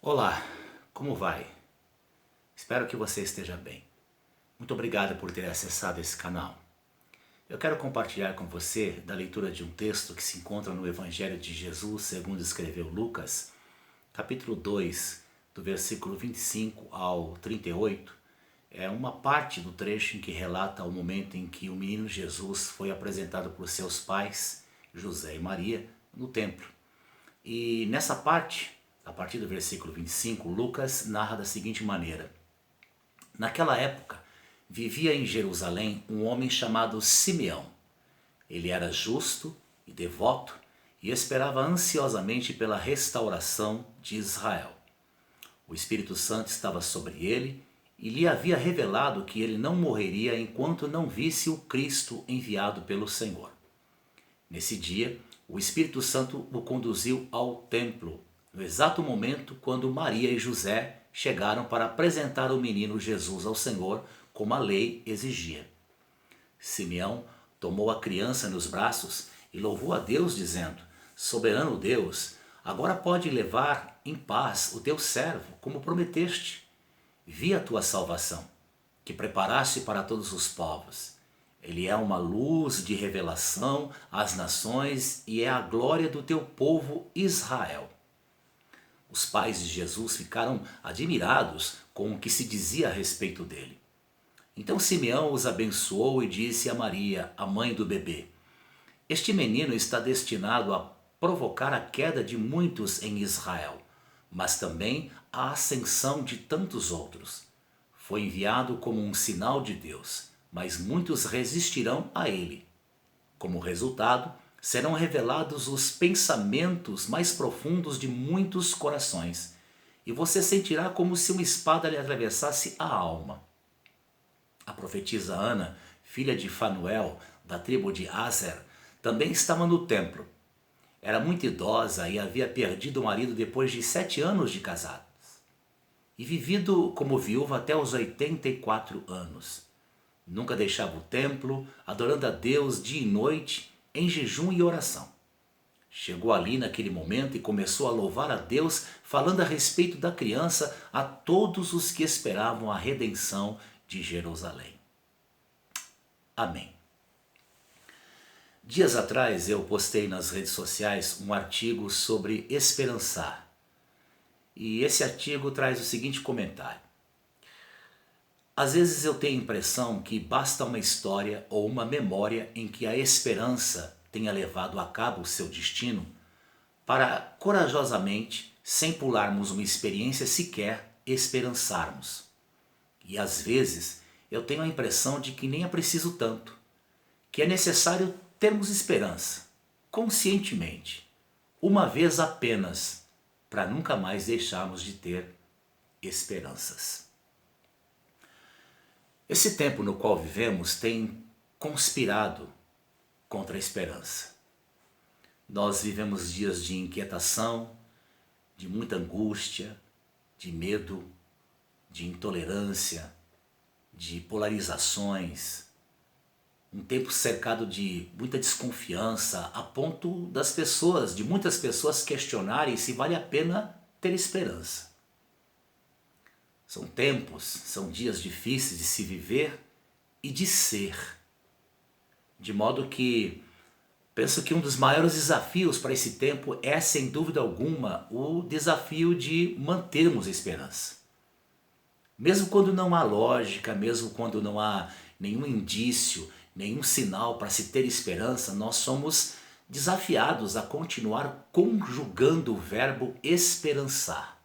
Olá, como vai? Espero que você esteja bem. Muito obrigado por ter acessado esse canal. Eu quero compartilhar com você da leitura de um texto que se encontra no Evangelho de Jesus, segundo escreveu Lucas, capítulo 2, do versículo 25 ao 38. É uma parte do trecho em que relata o momento em que o menino Jesus foi apresentado por seus pais, José e Maria, no templo. E nessa parte, a partir do versículo 25, Lucas narra da seguinte maneira: Naquela época, vivia em Jerusalém um homem chamado Simeão. Ele era justo e devoto e esperava ansiosamente pela restauração de Israel. O Espírito Santo estava sobre ele e lhe havia revelado que ele não morreria enquanto não visse o Cristo enviado pelo Senhor. Nesse dia, o Espírito Santo o conduziu ao templo, no exato momento quando Maria e José chegaram para apresentar o menino Jesus ao Senhor, como a lei exigia. Simeão tomou a criança nos braços e louvou a Deus, dizendo: Soberano Deus, agora pode levar em paz o teu servo, como prometeste. Vi a tua salvação, que preparaste para todos os povos. Ele é uma luz de revelação às nações e é a glória do teu povo Israel. Os pais de Jesus ficaram admirados com o que se dizia a respeito dele. Então Simeão os abençoou e disse a Maria, a mãe do bebê: Este menino está destinado a provocar a queda de muitos em Israel, mas também a ascensão de tantos outros. Foi enviado como um sinal de Deus, mas muitos resistirão a ele. Como resultado, serão revelados os pensamentos mais profundos de muitos corações, e você sentirá como se uma espada lhe atravessasse a alma. A profetisa Ana, filha de Fanuel, da tribo de Aser, também estava no templo. Era muito idosa e havia perdido o marido depois de 7 anos de casados, e vivido como viúva até os 84 anos. Nunca deixava o templo, adorando a Deus dia e noite, em jejum e oração. Chegou ali naquele momento e começou a louvar a Deus, falando a respeito da criança a todos os que esperavam a redenção de Jerusalém. Amém. Dias atrás eu postei nas redes sociais um artigo sobre esperançar. E esse artigo traz o seguinte comentário: Às vezes eu tenho a impressão que basta uma história ou uma memória em que a esperança tenha levado a cabo o seu destino para corajosamente, sem pularmos uma experiência sequer, esperançarmos. E às vezes eu tenho a impressão de que nem é preciso tanto, que é necessário termos esperança, conscientemente, uma vez apenas, para nunca mais deixarmos de ter esperanças. Esse tempo no qual vivemos tem conspirado contra a esperança. Nós vivemos dias de inquietação, de muita angústia, de medo, de intolerância, de polarizações. Um tempo cercado de muita desconfiança, a ponto das pessoas, de muitas pessoas questionarem se vale a pena ter esperança. São tempos, são dias difíceis de se viver e de ser. De modo que penso que um dos maiores desafios para esse tempo é, sem dúvida alguma, o desafio de mantermos a esperança. Mesmo quando não há lógica, mesmo quando não há nenhum indício, nenhum sinal para se ter esperança, nós somos desafiados a continuar conjugando o verbo esperançar.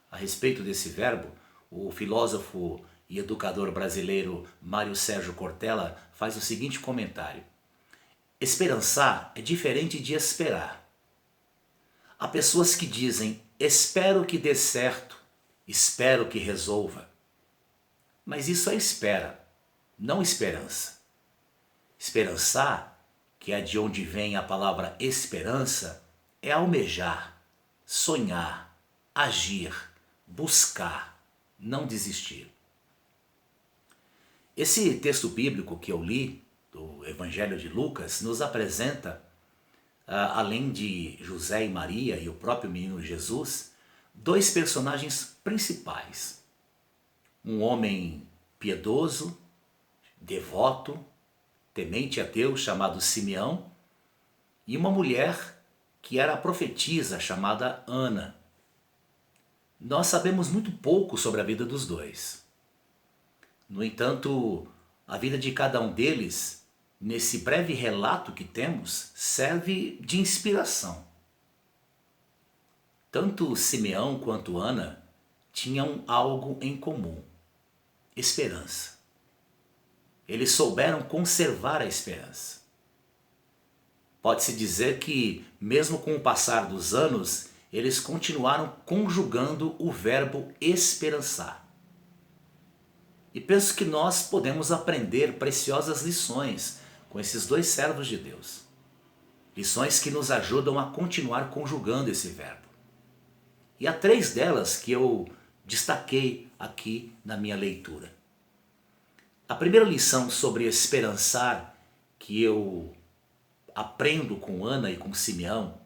A respeito desse verbo, o filósofo e educador brasileiro Mário Sérgio Cortella faz o seguinte comentário: Esperançar é diferente de esperar. Há pessoas que dizem: espero que dê certo, espero que resolva. Mas isso é espera, não esperança. Esperançar, que é de onde vem a palavra esperança, é almejar, sonhar, agir, buscar, não desistir. Esse texto bíblico que eu li, do Evangelho de Lucas, nos apresenta, além de José e Maria e o próprio menino Jesus, dois personagens principais. Um homem piedoso, devoto, temente a Deus, chamado Simeão, e uma mulher que era a profetisa, chamada Ana. Nós sabemos muito pouco sobre a vida dos dois. No entanto, a vida de cada um deles, nesse breve relato que temos, serve de inspiração. Tanto Simeão quanto Ana tinham algo em comum: esperança. Eles souberam conservar a esperança. Pode-se dizer que, mesmo com o passar dos anos, eles continuaram conjugando o verbo esperançar. E penso que nós podemos aprender preciosas lições com esses dois servos de Deus. Lições que nos ajudam a continuar conjugando esse verbo. E há 3 delas que eu destaquei aqui na minha leitura. A primeira lição sobre esperançar que eu aprendo com Ana e com Simeão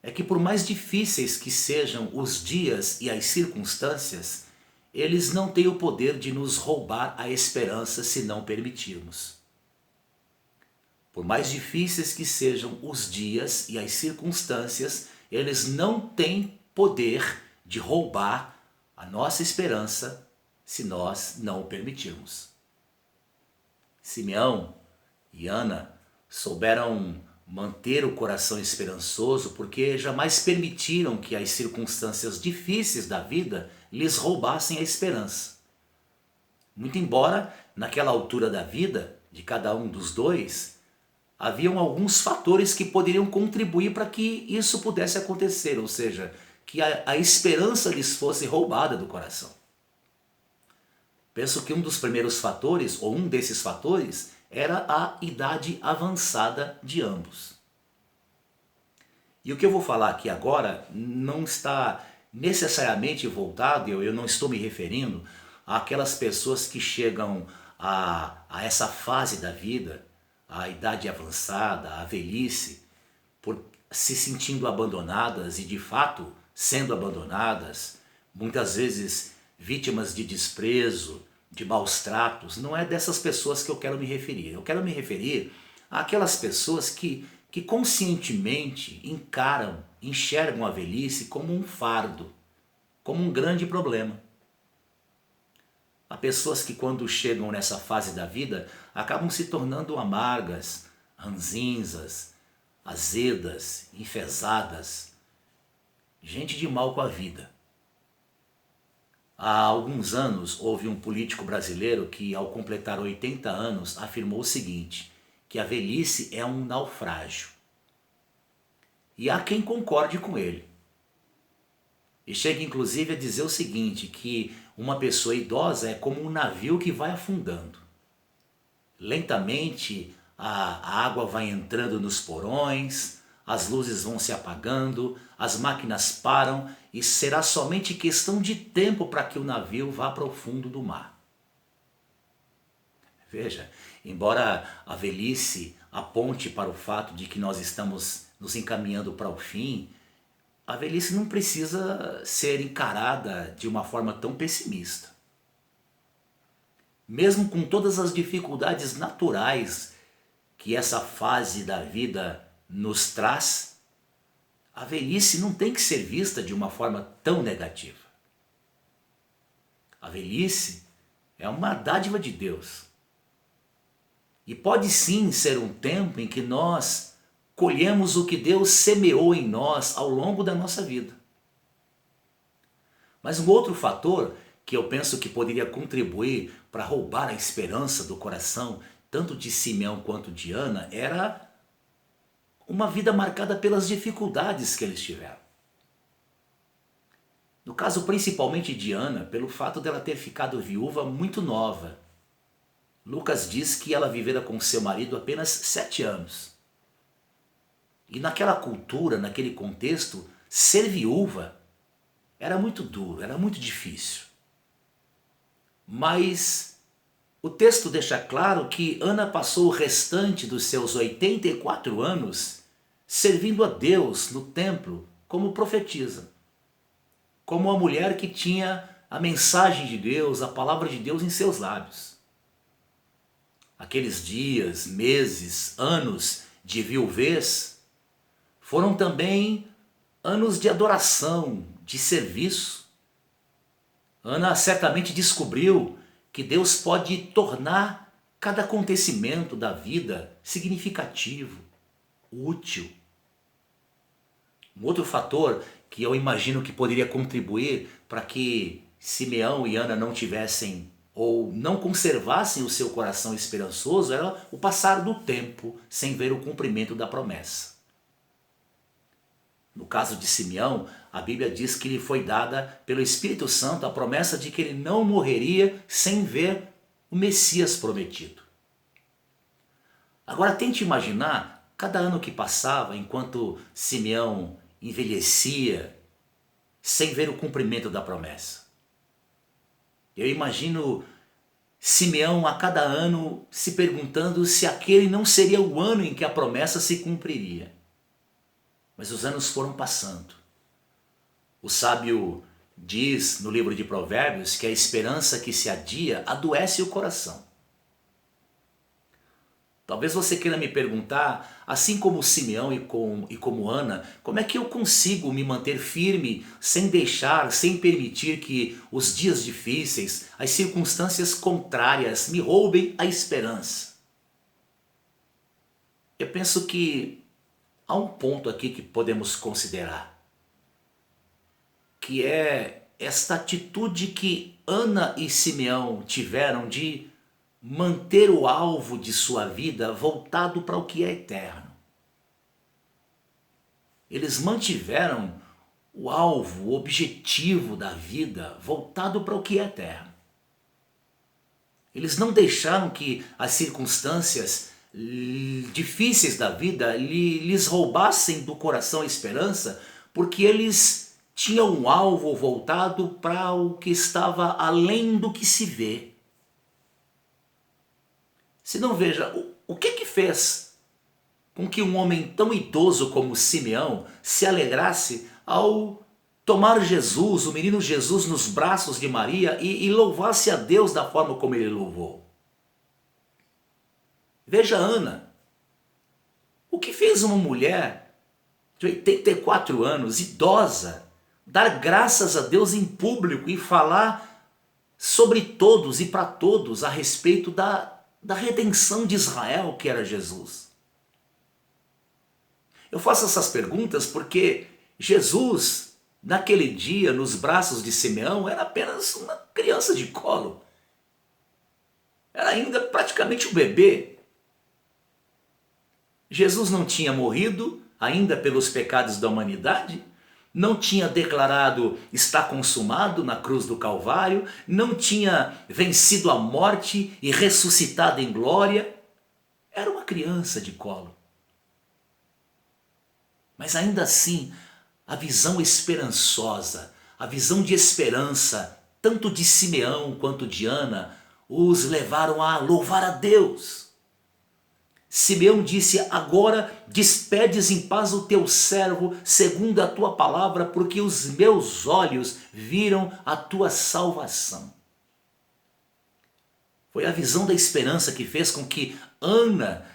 é que, por mais difíceis que sejam os dias e as circunstâncias, eles não têm o poder de nos roubar a esperança se não permitirmos. Por mais difíceis que sejam os dias e as circunstâncias, eles não têm poder de roubar a nossa esperança se nós não o permitirmos. Simeão e Ana souberam manter o coração esperançoso porque jamais permitiram que as circunstâncias difíceis da vida lhes roubassem a esperança. Muito embora, naquela altura da vida de cada um dos dois, haviam alguns fatores que poderiam contribuir para que isso pudesse acontecer, ou seja, que a esperança lhes fosse roubada do coração. Penso que um dos primeiros fatores, ou um desses fatores, era a idade avançada de ambos. E o que eu vou falar aqui agora não está necessariamente voltado, eu não estou me referindo àquelas pessoas que chegam a essa fase da vida, a idade avançada, a velhice, por se sentindo abandonadas e de fato sendo abandonadas, muitas vezes vítimas de desprezo, de maus tratos. Não é dessas pessoas que eu quero me referir. Eu quero me referir àquelas pessoas que conscientemente enxergam a velhice como um fardo, como um grande problema. Há pessoas que, quando chegam nessa fase da vida, acabam se tornando amargas, ranzinzas, azedas, enfesadas, gente de mal com a vida. Há alguns anos houve um político brasileiro que, ao completar 80 anos, afirmou o seguinte, que a velhice é um naufrágio. E há quem concorde com ele. E chega inclusive a dizer o seguinte, que uma pessoa idosa é como um navio que vai afundando. Lentamente a água vai entrando nos porões, as luzes vão se apagando, as máquinas param e será somente questão de tempo para que o navio vá para o fundo do mar. Veja, embora a velhice aponte para o fato de que nós estamos nos encaminhando para o fim, a velhice não precisa ser encarada de uma forma tão pessimista. Mesmo com todas as dificuldades naturais que essa fase da vida nos traz, a velhice não tem que ser vista de uma forma tão negativa. A velhice é uma dádiva de Deus. E pode sim ser um tempo em que nós colhemos o que Deus semeou em nós ao longo da nossa vida. Mas um outro fator que eu penso que poderia contribuir para roubar a esperança do coração, tanto de Simeão quanto de Ana, era uma vida marcada pelas dificuldades que eles tiveram. No caso principalmente de Ana, pelo fato dela ter ficado viúva muito nova. Lucas diz que ela vivera com seu marido apenas 7 anos. E naquela cultura, naquele contexto, ser viúva era muito duro, era muito difícil. Mas o texto deixa claro que Ana passou o restante dos seus 84 anos servindo a Deus no templo como profetisa, como uma mulher que tinha a mensagem de Deus, a palavra de Deus em seus lábios. Aqueles dias, meses, anos de viuvez foram também anos de adoração, de serviço. Ana certamente descobriu que Deus pode tornar cada acontecimento da vida significativo, útil. Um outro fator que eu imagino que poderia contribuir para que Simeão e Ana não tivessem ou não conservassem o seu coração esperançoso era o passar do tempo sem ver o cumprimento da promessa. No caso de Simeão, a Bíblia diz que lhe foi dada pelo Espírito Santo a promessa de que ele não morreria sem ver o Messias prometido. Agora tente imaginar cada ano que passava enquanto Simeão envelhecia sem ver o cumprimento da promessa. Eu imagino Simeão a cada ano se perguntando se aquele não seria o ano em que a promessa se cumpriria. Mas os anos foram passando. O sábio diz no livro de Provérbios que a esperança que se adia adoece o coração. Talvez você queira me perguntar, assim como Simeão e como Ana, como é que eu consigo me manter firme sem deixar, sem permitir que os dias difíceis, as circunstâncias contrárias me roubem a esperança? Eu penso que há um ponto aqui que podemos considerar, que é esta atitude que Ana e Simeão tiveram de manter o alvo de sua vida voltado para o que é eterno. Eles mantiveram o alvo, o objetivo da vida voltado para o que é eterno. Eles não deixaram que as circunstâncias difíceis da vida lhes roubassem do coração a esperança, porque eles tinham um alvo voltado para o que estava além do que se vê. Se não, veja, o que fez com que um homem tão idoso como Simeão se alegrasse ao tomar Jesus, o menino Jesus, nos braços de Maria e louvasse a Deus da forma como ele louvou? Veja Ana. O que fez uma mulher de 84 anos, idosa, dar graças a Deus em público e falar sobre todos e para todos a respeito da redenção de Israel, que era Jesus? Eu faço essas perguntas porque Jesus, naquele dia, nos braços de Simeão, era apenas uma criança de colo. Era ainda praticamente um bebê. Jesus não tinha morrido ainda pelos pecados da humanidade, não tinha declarado está consumado na cruz do Calvário, não tinha vencido a morte e ressuscitado em glória. Era uma criança de colo. Mas ainda assim, a visão esperançosa, a visão de esperança, tanto de Simeão quanto de Ana, os levaram a louvar a Deus. Simeão disse: agora despedes em paz o teu servo segundo a tua palavra, porque os meus olhos viram a tua salvação. Foi a visão da esperança que fez com que Ana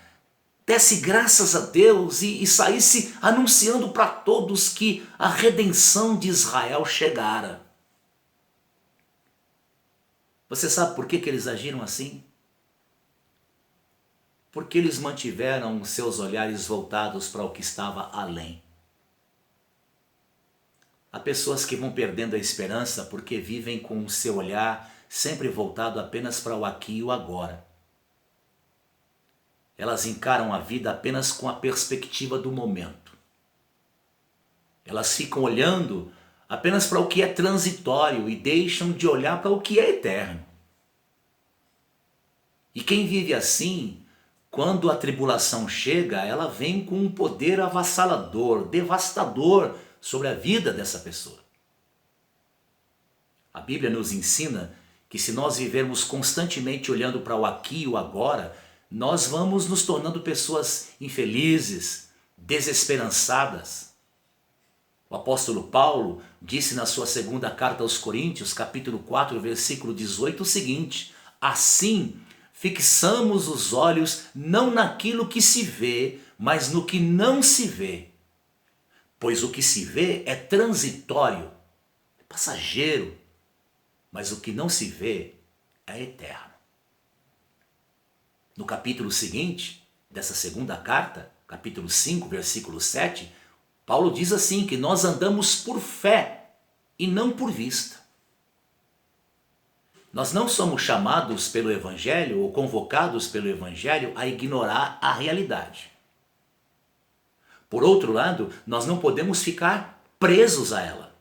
desse graças a Deus e saísse anunciando para todos que a redenção de Israel chegara. Você sabe por que eles agiram assim? Porque eles mantiveram seus olhares voltados para o que estava além. Há pessoas que vão perdendo a esperança porque vivem com o seu olhar sempre voltado apenas para o aqui e o agora. Elas encaram a vida apenas com a perspectiva do momento. Elas ficam olhando apenas para o que é transitório e deixam de olhar para o que é eterno. E quem vive assim, quando a tribulação chega, ela vem com um poder avassalador, devastador sobre a vida dessa pessoa. A Bíblia nos ensina que se nós vivermos constantemente olhando para o aqui e o agora, nós vamos nos tornando pessoas infelizes, desesperançadas. O apóstolo Paulo disse na sua segunda carta aos Coríntios, capítulo 4, versículo 18, o seguinte: assim, fixamos os olhos não naquilo que se vê, mas no que não se vê. Pois o que se vê é transitório, é passageiro, mas o que não se vê é eterno. No capítulo seguinte dessa segunda carta, capítulo 5, versículo 7, Paulo diz assim, que nós andamos por fé e não por vista. Nós não somos chamados pelo Evangelho ou convocados pelo Evangelho a ignorar a realidade. Por outro lado, nós não podemos ficar presos a ela.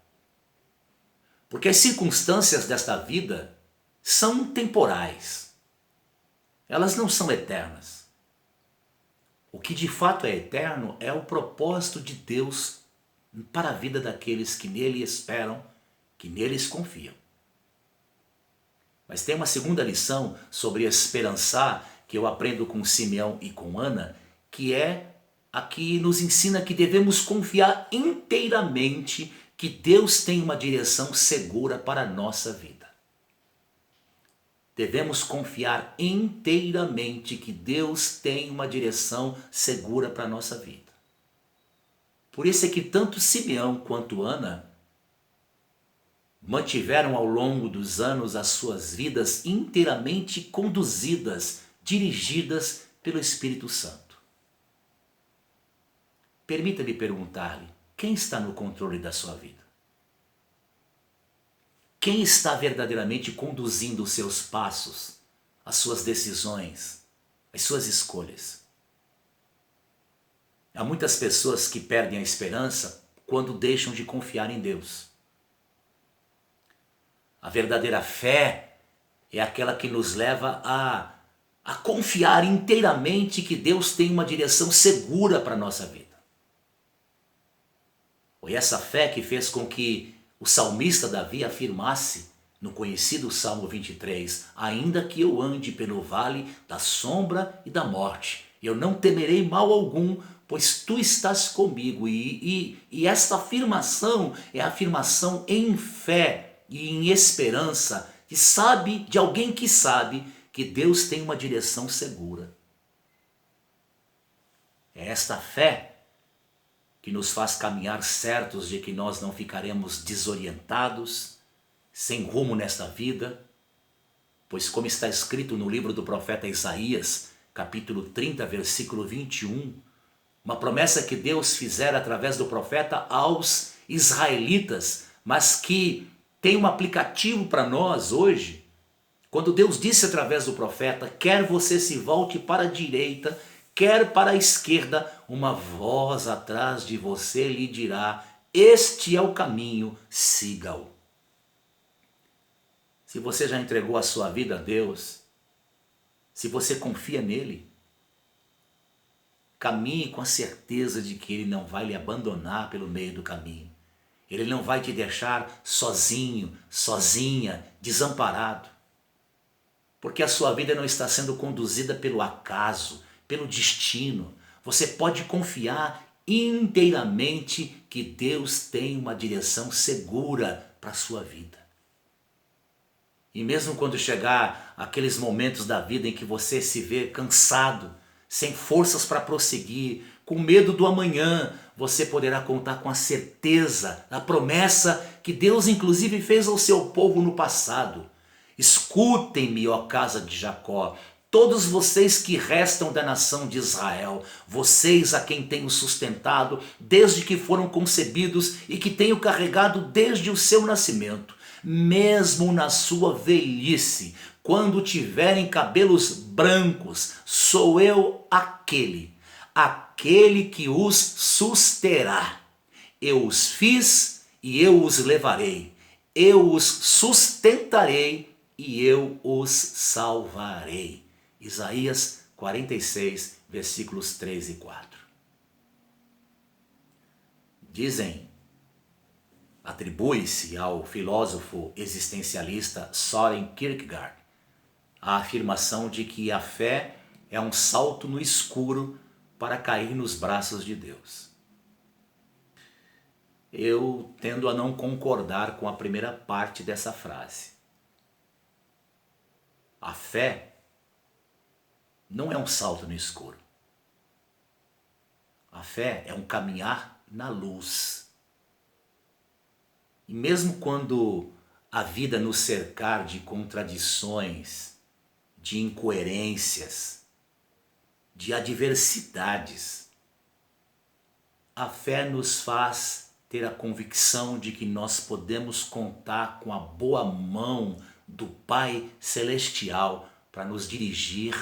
Porque as circunstâncias desta vida são temporais. Elas não são eternas. O que de fato é eterno é o propósito de Deus para a vida daqueles que nele esperam, que neles confiam. Mas tem uma segunda lição sobre esperançar que eu aprendo com Simeão e com Ana, que é a que nos ensina que devemos confiar inteiramente que Deus tem uma direção segura para a nossa vida. Devemos confiar inteiramente que Deus tem uma direção segura para a nossa vida. Por isso é que tanto Simeão quanto Ana mantiveram ao longo dos anos as suas vidas inteiramente conduzidas, dirigidas pelo Espírito Santo. Permita-me perguntar-lhe, quem está no controle da sua vida? Quem está verdadeiramente conduzindo os seus passos, as suas decisões, as suas escolhas? Há muitas pessoas que perdem a esperança quando deixam de confiar em Deus. A verdadeira fé é aquela que nos leva a confiar inteiramente que Deus tem uma direção segura para a nossa vida. Foi essa fé que fez com que o salmista Davi afirmasse no conhecido Salmo 23, ainda que eu ande pelo vale da sombra e da morte, eu não temerei mal algum, pois tu estás comigo. E esta afirmação é a afirmação em fé e em esperança, que sabe, de alguém que sabe que Deus tem uma direção segura. É esta fé que nos faz caminhar certos de que nós não ficaremos desorientados, sem rumo nesta vida, pois como está escrito no livro do profeta Isaías, capítulo 30, versículo 21, uma promessa que Deus fizera através do profeta aos israelitas, mas que tem um aplicativo para nós hoje, quando Deus disse através do profeta, quer você se volte para a direita, quer para a esquerda, uma voz atrás de você lhe dirá, este é o caminho, siga-o. Se você já entregou a sua vida a Deus, se você confia nele, caminhe com a certeza de que ele não vai lhe abandonar pelo meio do caminho. Ele não vai te deixar sozinho, sozinha, desamparado. Porque a sua vida não está sendo conduzida pelo acaso, pelo destino. Você pode confiar inteiramente que Deus tem uma direção segura para a sua vida. E mesmo quando chegar aqueles momentos da vida em que você se vê cansado, sem forças para prosseguir, com medo do amanhã, você poderá contar com a certeza, a promessa que Deus inclusive fez ao seu povo no passado. Escutem-me, ó casa de Jacó, todos vocês que restam da nação de Israel, vocês a quem tenho sustentado desde que foram concebidos e que tenho carregado desde o seu nascimento, mesmo na sua velhice, quando tiverem cabelos brancos, sou eu aquele que os susterá. Eu os fiz e eu os levarei, eu os sustentarei e eu os salvarei. Isaías 46, versículos 3 e 4. Atribui-se ao filósofo existencialista Søren Kierkegaard a afirmação de que a fé é um salto no escuro para cair nos braços de Deus. eu tendo a não concordar com a primeira parte dessa frase. A fé não é um salto no escuro. A fé é um caminhar na luz. E mesmo quando a vida nos cercar de contradições, de incoerências, de adversidades, a fé nos faz ter a convicção de que nós podemos contar com a boa mão do Pai Celestial para nos dirigir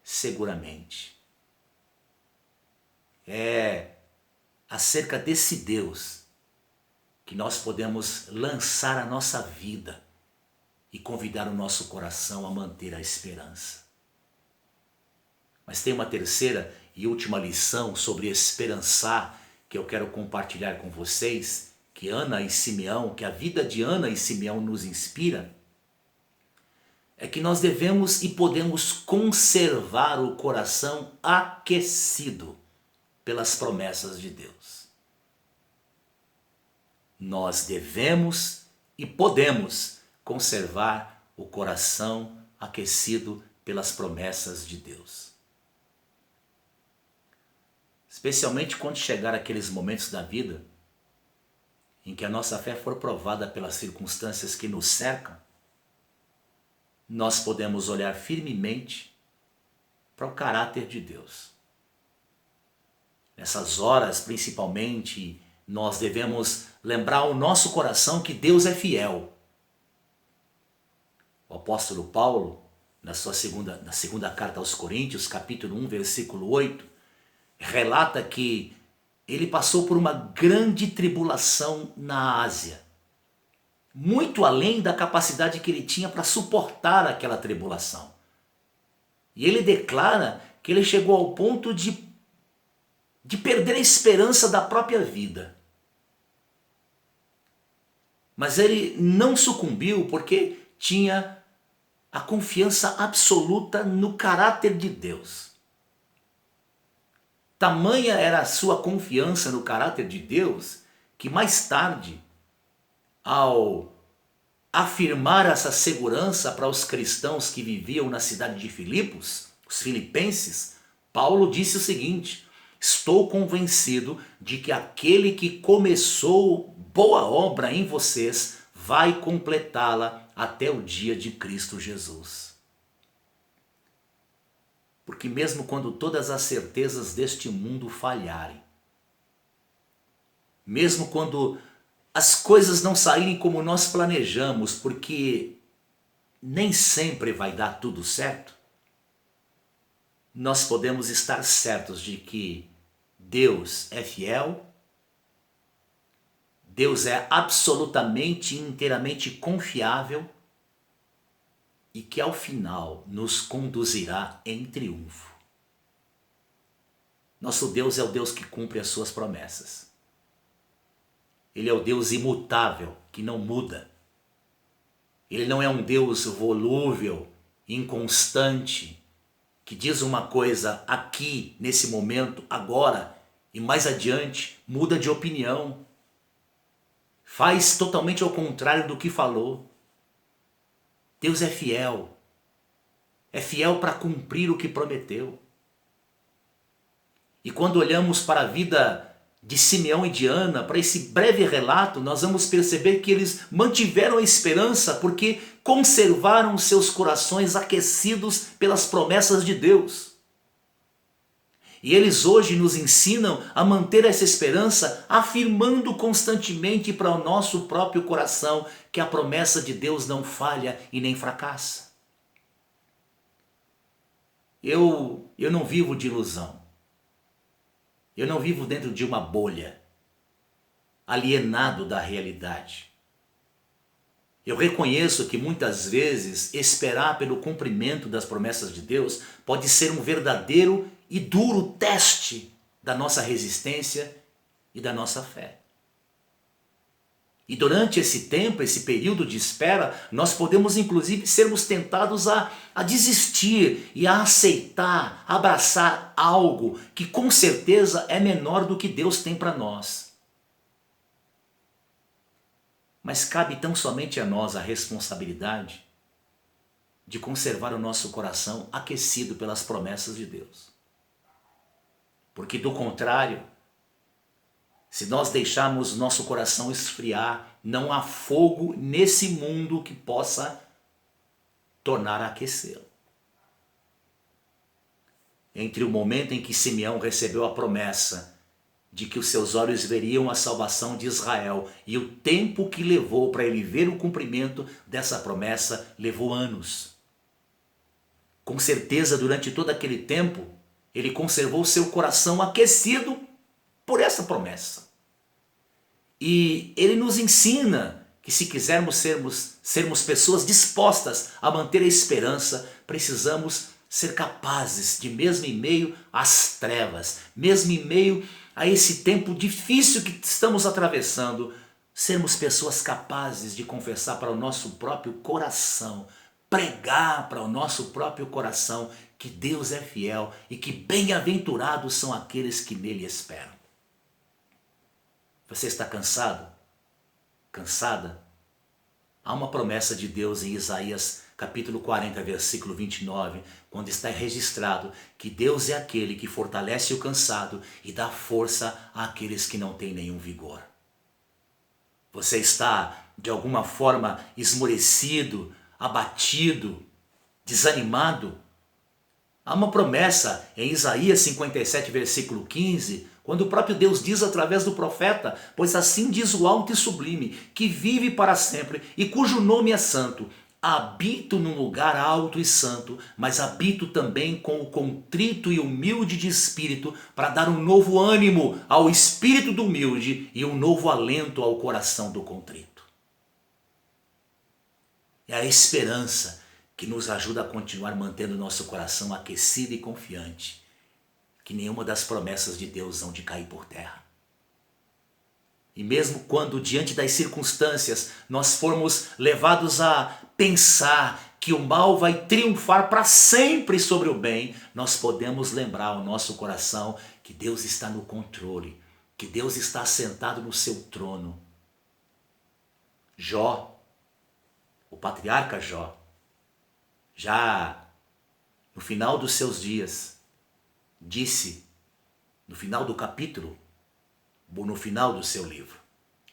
seguramente. É acerca desse Deus que nós podemos lançar a nossa vida e convidar o nosso coração a manter a esperança. Mas tem uma terceira e última lição sobre esperançar que eu quero compartilhar com vocês, que a vida de Ana e Simeão nos inspira, é que nós devemos e podemos conservar o coração aquecido pelas promessas de Deus. Nós devemos e podemos conservar o coração aquecido pelas promessas de Deus. Especialmente quando chegar aqueles momentos da vida em que a nossa fé for provada pelas circunstâncias que nos cercam, nós podemos olhar firmemente para o caráter de Deus. Nessas horas, principalmente, nós devemos lembrar ao nosso coração que Deus é fiel. O apóstolo Paulo, na segunda carta aos Coríntios, capítulo 1, versículo 8, relata que ele passou por uma grande tribulação na Ásia, muito além da capacidade que ele tinha para suportar aquela tribulação. E ele declara que ele chegou ao ponto de perder a esperança da própria vida. Mas ele não sucumbiu porque tinha a confiança absoluta no caráter de Deus. Tamanha era a sua confiança no caráter de Deus que mais tarde, ao afirmar essa segurança para os cristãos que viviam na cidade de Filipos, os filipenses, Paulo disse o seguinte: estou convencido de que aquele que começou boa obra em vocês vai completá-la até o dia de Cristo Jesus. Porque mesmo quando todas as certezas deste mundo falharem, mesmo quando as coisas não saírem como nós planejamos, porque nem sempre vai dar tudo certo, nós podemos estar certos de que Deus é fiel, Deus é absolutamente e inteiramente confiável e que ao final nos conduzirá em triunfo. Nosso Deus é o Deus que cumpre as suas promessas. Ele é o Deus imutável, que não muda. Ele não é um Deus volúvel, inconstante, que diz uma coisa aqui, nesse momento, agora, e mais adiante muda de opinião. Faz totalmente ao contrário do que falou. Deus é fiel para cumprir o que prometeu. E quando olhamos para a vida de Simeão e de Ana, para esse breve relato, nós vamos perceber que eles mantiveram a esperança porque conservaram seus corações aquecidos pelas promessas de Deus. E eles hoje nos ensinam a manter essa esperança, afirmando constantemente para o nosso próprio coração que a promessa de Deus não falha e nem fracassa. Eu não vivo de ilusão. Eu não vivo dentro de uma bolha, alienado da realidade. Eu reconheço que muitas vezes esperar pelo cumprimento das promessas de Deus pode ser um verdadeiro e duro teste da nossa resistência e da nossa fé. E durante esse tempo, esse período de espera, nós podemos inclusive sermos tentados a desistir e a aceitar, abraçar algo que com certeza é menor do que Deus tem para nós. Mas cabe tão somente a nós a responsabilidade de conservar o nosso coração aquecido pelas promessas de Deus. Porque do contrário, se nós deixarmos nosso coração esfriar, não há fogo nesse mundo que possa tornar a aquecê-lo. Entre o momento em que Simeão recebeu a promessa de que os seus olhos veriam a salvação de Israel e o tempo que levou para ele ver o cumprimento dessa promessa, levou anos. Com certeza, durante todo aquele tempo, ele conservou seu coração aquecido por essa promessa. E ele nos ensina que se quisermos sermos pessoas dispostas a manter a esperança, precisamos ser capazes de, mesmo em meio às trevas, mesmo em meio a esse tempo difícil que estamos atravessando, sermos pessoas capazes de confessar para o nosso próprio coração, pregar para o nosso próprio coração que Deus é fiel e que bem-aventurados são aqueles que nele esperam. Você está cansado? Cansada? Há uma promessa de Deus em Isaías capítulo 40, versículo 29, quando está registrado que Deus é aquele que fortalece o cansado e dá força àqueles que não têm nenhum vigor. Você está, de alguma forma, esmorecido, abatido, desanimado? Há uma promessa em Isaías 57, versículo 15, quando o próprio Deus diz através do profeta: pois assim diz o alto e sublime, que vive para sempre e cujo nome é santo. Habito num lugar alto e santo, mas habito também com o contrito e humilde de espírito, para dar um novo ânimo ao espírito do humilde e um novo alento ao coração do contrito. É a esperança que nos ajuda a continuar mantendo nosso coração aquecido e confiante, que nenhuma das promessas de Deus hão de cair por terra. E mesmo quando, diante das circunstâncias, nós formos levados a pensar que o mal vai triunfar para sempre sobre o bem, nós podemos lembrar ao nosso coração que Deus está no controle, que Deus está assentado no seu trono. Jó, o patriarca Jó, já no final dos seus dias, disse, no final do capítulo, no final do seu livro,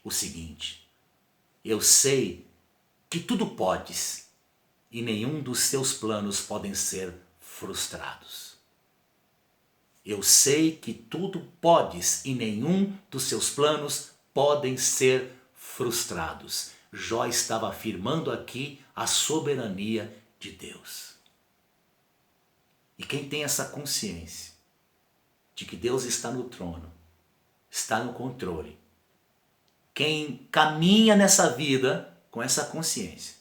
o seguinte: eu sei que tudo podes e nenhum dos teus planos podem ser frustrados. Eu sei que tudo podes e nenhum dos seus planos podem ser frustrados. Jó estava afirmando aqui a soberania de Deus. E quem tem essa consciência de que Deus está no trono, está no controle, quem caminha nessa vida com essa consciência,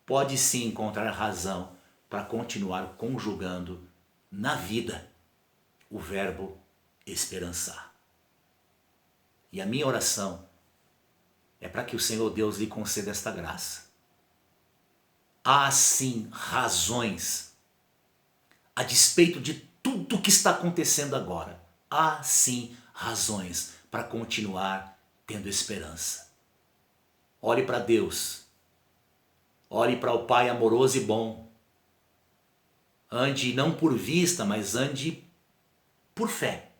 pode sim encontrar razão para continuar conjugando na vida o verbo esperançar. E a minha oração é para que o Senhor Deus lhe conceda esta graça. Há sim razões, a despeito de tudo que está acontecendo agora, há sim razões para continuar tendo esperança. Olhe para Deus, olhe para o Pai amoroso e bom. Ande não por vista, mas ande por fé.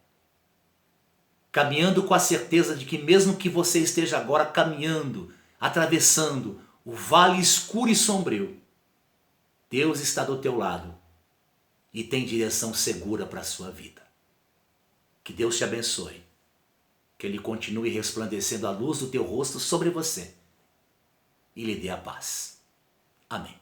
Caminhando com a certeza de que mesmo que você esteja agora caminhando, atravessando o vale escuro e sombrio, Deus está do teu lado e tem direção segura para a sua vida. Que Deus te abençoe. Que Ele continue resplandecendo a luz do teu rosto sobre você e lhe dê a paz. Amém.